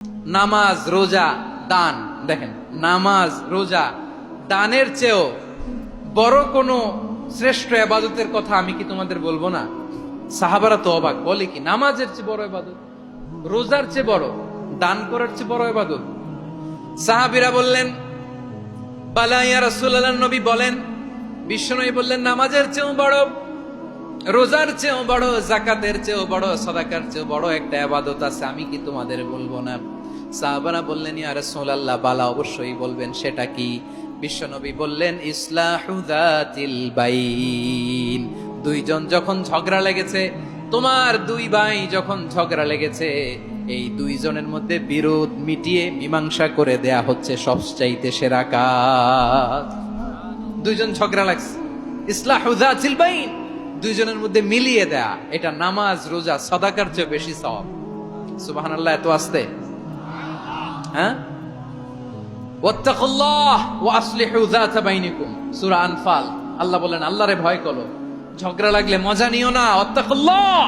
নামাজ, রোজা, দান। দেখেন, নামাজ, রোজা, দানের চেয়েও বড় কোনো শ্রেষ্ঠ ইবাদতের কথা আমি কি তোমাদের বলবো না? সাহাবারা তো অবাক, বলে কি নামাজের চেয়ে বড় ইবাদত, রোজার চেয়ে বড়, দান করার চেয়ে বড় ইবাদত? সাহাবীরা বললেন, বালা ইয়া রাসূলুল্লাহ, নবী বলেন। বিশ্বনবী বললেন, নামাজের চেয়েও বড়, রোজার চেয়েও বড়, যাকাতের চেয়েও বড়, সাদাকার চেয়েও বড় একটা ইবাদত আছে, আমি কি তোমাদের বলবো না? সাহাবারা বললেন, ইয়া রাসূলুল্লাহ, বালা, অবশ্যই বলবেন, সেটা কি? বিশ্বনবী বললেন, ইসলাহু যাতিল বাইন। দুইজন যখন ঝগড়া লেগেছে, তোমার দুই ভাই যখন ঝগড়া লেগেছে, এই দুইজনের মধ্যে বিরোধ মিটিয়ে মীমাংসা করে দেয়া হচ্ছে সবচাইতে সেরা কাজ। দুইজন ঝগড়া লাগছে, ইসলাহু যাতিল বাইন, দুইজনের মধ্যে মিলিয়ে দেয়া, এটা নামাজ, রোজা, সাদাকার চেয়ে বেশি সওয়াব। সুবহানাল্লাহ, এত আস্তে, হ্যাঁ? ওয়াত্তাকুল্লাহ ওয়া আসলিহু যাতা বাইনিকুম, সূরা আনফাল। আল্লাহ বলেন, আল্লাহরে ভয় করো, ঝগড়া লাগলে মজা নিও না। ওয়াত্তাকুল্লাহ,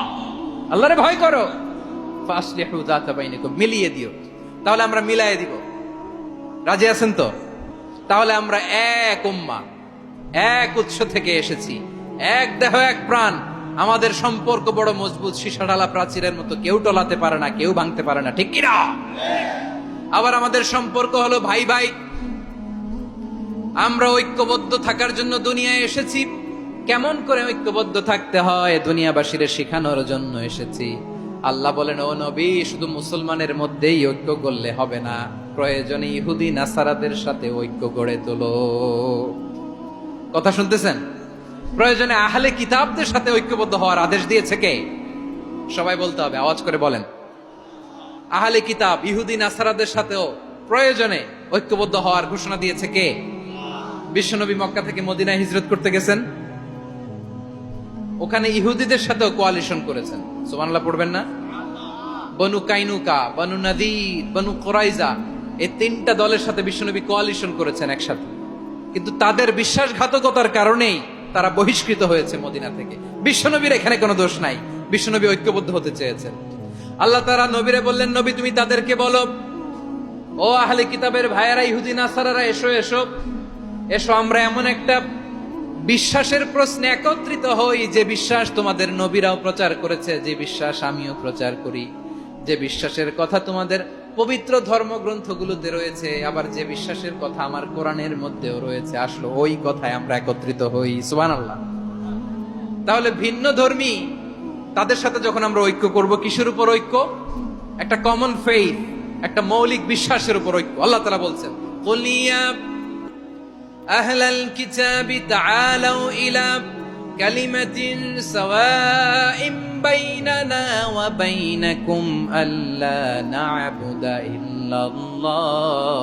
আল্লাহরে ভয় করো, ফাসলিহু যাতা বাইনিকুম, মিলিয়ে দিও। তাহলে আমরা মিলায়ে দিব, রাজি আছেন তো? তাহলে আমরা এক উম্মাহ, এক উৎস থেকে এসেছি, এক দেহ, এক প্রাণ। আমাদের সম্পর্ক বড় মজবুত, সীসাঢালা প্রাচীরের মতো, কেউ টলাতে পারে না, কেউ ভাঙতে পারে না, ঠিক কিনা? আবার আমাদের সম্পর্ক হলো ভাই ভাই। আমরা ঐক্যবদ্ধ থাকার জন্য দুনিয়ায় এসেছি। কেমন করে ঐক্যবদ্ধ থাকতে হয় দুনিয়াবাসীর শেখানোর জন্য এসেছি। আল্লাহ বলেন, ও নবী, শুধু মুসলমানের মধ্যেই ঐক্য করলে হবে না, প্রয়োজনে ইহুদি নাসারাদের সাথে ঐক্য গড়ে তোলো। কথা শুনতেছেন? প্রয়োজনে আহলে কিতাবদের সাথে ঐক্যবদ্ধ হওয়ার আদেশ দিয়েছে কে? সবাই বলতে হবে, আওয়াজ করে বলেন। আহলে কিতাব, ইহুদি নাসারাদের সাথেও প্রয়োজনে ঐক্যবদ্ধ হওয়ার ঘোষণা দিয়েছে কে? বিশ্বনবী মক্কা থেকে মদিনায় হিজরত করতে গেছেন, ওখানে ইহুদিদের সাথেও কোয়ালিশন করেছেন। সুবহানাল্লাহ পড়বেন না? বনু কাইনুকা, বনু নাদির, বনু কুরাইজা, এই তিনটা দলের সাথে বিশ্বনবী কোয়ালিশন করেছেন একসাথে। কিন্তু তাদের বিশ্বাসঘাতকতার কারণেই তারা বহিষ্কৃত হয়েছে মদিনা থেকে। বিশ্বনবীর এখানে কোনো দোষ নাই, বিশ্বনবী ঐক্যবদ্ধ হতে চেয়েছেন। আল্লাহ তাআলা নবীরে বললেন, নবী তুমি তাদেরকে বলো, ও আহলে কিতাবের ভাইয়েরা, ইহুদি নাসারারা, এসো এসো এসো, আমরা এমন একটা বিশ্বাসের প্রশ্নে একত্রিত হই, যে বিশ্বাস তোমাদের নবীরাও প্রচার করেছে, যে বিশ্বাস আমিও প্রচার করি, যে বিশ্বাসের কথা তোমাদের পবিত্র ধর্মগ্রন্থগুলোতে রয়েছে, আবার যে বিশ্বাসের কথা আমার কোরআনের মধ্যেও রয়েছে, আসলে ওই কথায় আমরা একত্রিত হই। সুবহানাল্লাহ। তাহলে ভিন্ন ধর্মী তাদের সাথে যখন আমরা ঐক্য করব, কিসের উপর ঐক্য? একটা কমন ফেইথ, একটা মৌলিক বিশ্বাসের উপর ঐক্য। আল্লাহ তাআলা বলছেন, কুল ইয়া আহলাল কিতাবি তাআলাউ ইলা কালিমাতিন সাওয়াইন বাইনানা ওয়া বাইনাকুম আল্লা না'বুদা ইল্লাল্লাহ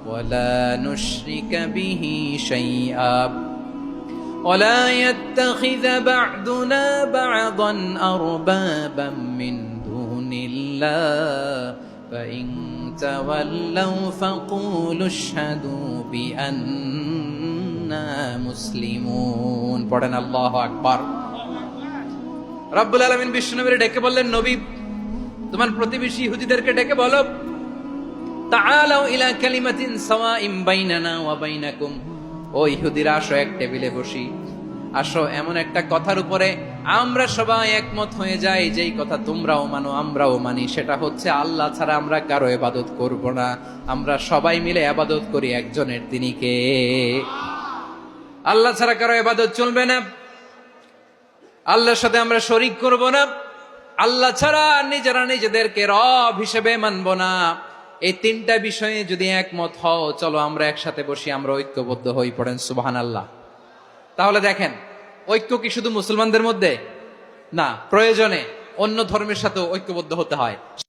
ওয়া লা নুশরিকা বিহি শাইআ ولا يتخذ بعضنا بعضا أربابا من دون الله فإن تولوا فقولوا اشهدوا بأننا مسلمون। পড়েন আল্লাহু আকবার। রব্বুল আলামিন বিশ্বনবীর ডেকে বললেন, নবী তোমার প্রতিবেশী ইহুদিদেরকে ডেকে বলো, তাআলাউ ইলা কালিমাতিন সাওয়াইন বাইনানা ওয়া বাইনাকুম, ও ইহুদিরা, আসো এক টেবিলে বসি, আসো এমন একটা কথার উপরে আমরা সবাই একমত হয়ে যাই, যেই কথা তোমরাও মানো আমরাও মানি, সেটা হচ্ছে আল্লাহ ছাড়া আমরা কারো ইবাদত করব না, আমরা সবাই মিলে ইবাদত করি একজনের, তিনি কে? আল্লাহ ছাড়া কারো ইবাদত চলবে না, আল্লাহর সাথে আমরা শরীক করব না, আল্লাহ ছাড়া নিজেরা নিজেদেরকে রব হিসেবে মানব না। এই তিনটা বিষয়ে যদি একমত হও, চলো আমরা একসাথে বসি, আমরা ঐক্যবদ্ধ হই। পড়েন সুবহানাল্লাহ। তাহলে দেখেন, ঐক্য কি শুধু মুসলমানদের মধ্যে না, প্রয়োজনে অন্য ধর্মের সাথেও ঐক্যবদ্ধ হতে হয়।